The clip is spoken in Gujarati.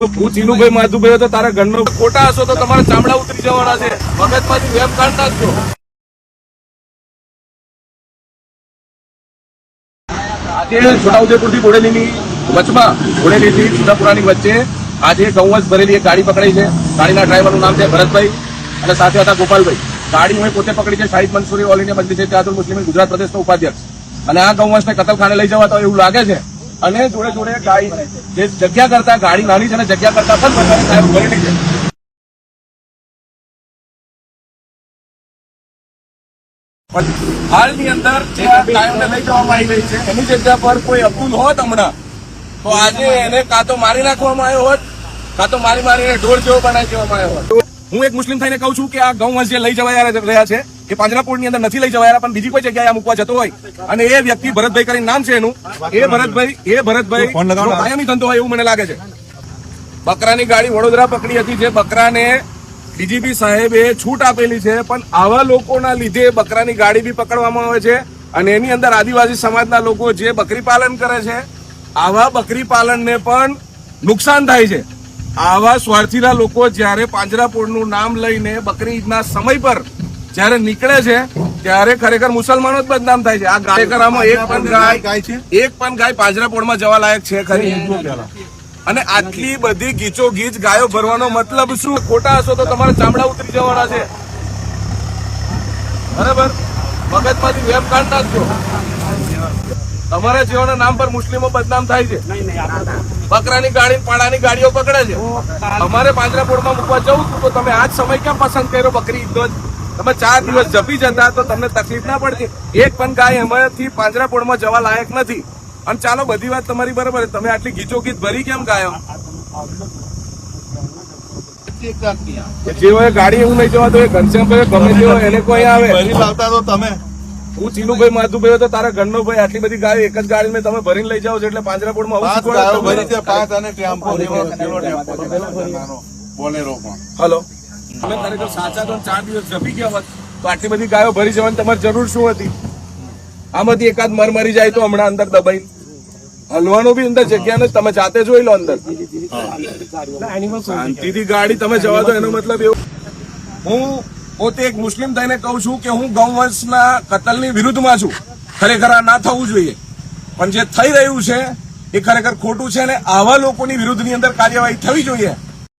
હું ચીનુભાઈ માધુભાઈ હતો તારા ઘરનો ખોટા હશો તો તમારા ચામડા ઉતરી જવાના છે. મગજમાંથી વેમ કાઢ નાખજો. આજે છોટાઉદેપુર થી બોડેલીની વચમાં બોડેલી થી સુધાપુરાની વચ્ચે આજે ગૌવંશ ભરેલી એક ગાડી પકડાઈ છે. ગાડીના ડ્રાઈવરનું નામ છે ભરતભાઈ અને સાથે હતા ગોપાલભાઈ. ગાડી હું પોતે પકડી છે. શાહિદ મંસૂરી ઓલ ઇન્ડિયા મજલિસ ઇત્તેહાદુલ મુસ્લિમીન ગુજરાત પ્રદેશનો ઉપાધ્યક્ષ. અને આ ગૌવંશને કતલખાને લઈ જવા તો એવું લાગે છે. અને જોડે જોડે ગાડી જે જગ્યા કરતા ગાડી નાની છે અને જગ્યા કરતા પણ વધારે ગાયો ભરેલી છે. હાલની અંદર જે ગાયોને લઈ જવામાં આવી રહી છે એની જગ્યા પર કોઈ અબ્દુલ હોત હમણાં તો આજે એને કાં તો મારી નાખવામાં આવ્યો હોત કાં તો મારીને ઢોર જેવો બનાવી દેવામાં આવ્યો હોત. હું એક મુસ્લિમ થઈને કહું છું કે આ ગૌવંશ જે લઈ જવાયા રહ્યા છે એ પાંજરાપોળની અંદર નથી લઈ જવાયા પણ બીજી કોઈ જગ્યાએ મૂકવા જતો હોય અને એ વ્યક્તિ ભરતભાઈ કરીને નામ છે એનું એ ભરતભાઈ કાયમી ધંધો હોય એવું મને લાગે છે. બકરાની ગાડી વડોદરા પકડી હતી. જે બકરાને ડીજીપી સાહેબે છૂટ આપેલી છે પણ આવા લોકોના લીધે બકરાની ગાડી બી પકડવામાં આવે છે અને એની અંદર આદિવાસી સમાજના લોકો જે બકરી પાલન કરે છે આવા બકરી પાલનને પણ નુકસાન થાય છે. આવા સ્વાર્થીના લોકો જયારે પાંજરાપોળનું નામ લઈને બકરી ઈદના સમય પર જયારે નીકળે છે ત્યારે ખરેખર મુસલમાનો જ બદનામ થાય છે. આ ગાયકરામાં એક પણ ગાય પાંજરાપોળમાં જવા લાયક છે ખરી? અને આટલી બધી ગીચો ગીચ ગાયો ભરવાનો મતલબ શું? ખોટા હશો તો તમારા ચામડા ઉતરી જવાના છે. બરાબર? મગજમાંથી વેમ કાઢ નાખજો. તમારા જેવાના નામ પર મુસ્લિમો બદનામ થાય છે. બકરાની ગાડી પાડાની ગાડીઓ પકડે છે. અમારે પાંજરાપોળમાં મૂકવા જવું તો તમે આ જ સમય કેમ પસંદ કર્યો બકરી ઈદનો જ? તમે 4 દિવસ જપી જતા તો તમને તકલીફ ના પડતી. એક પણ ગાય એમાંથી પાંજરાપોળમાં જવા લાયક નથી. અને ચાલો બધી વાત તમારી બરાબર, તમે આટલી ગીચોગીચ ભરી કેમ ગાયો? જેવો ગાડી એવું નહીં જવા તો એ ઘનશ્યામભાઈ ગમે તેવો એને કોઈ આવે લાવતા તો તમે. હું ચીનુભાઈ માધુભાઈ હતો તારા ઘરનો ભાઈ. આટલી બધી ગાયો એક જ ગાડી મેં તમે ભરીને લઈ જાઓ છો એટલે પાંજરાપોળમાં હલો તમે ખરેખર સાચા તો 4 દિવસ જપી ગયા હોત તો આટલી બધી ગાયો ભરી જવાની તમારી જરૂર શું હતી? આમાંથી એકાદ મરી જાય તો હમણાં અંદર દબાઈ હલવાનું બી અંદર જગ્યા નથી. તમે જાતે જોઈ લો અંદર શાંતિથી ગાડી તમે જવા દો. એનો મતલબ એવું હું પોતે એક મુસ્લિમ થઈને કહું છું કે હું ગૌવંશના કતલની વિરુદ્ધમાં છું. ખરેખર આ ના થવું જોઈએ પણ જે થઈ રહ્યું છે એ ખરેખર ખોટું છે અને આવા લોકોની વિરુદ્ધની અંદર કાર્યવાહી થવી જોઈએ.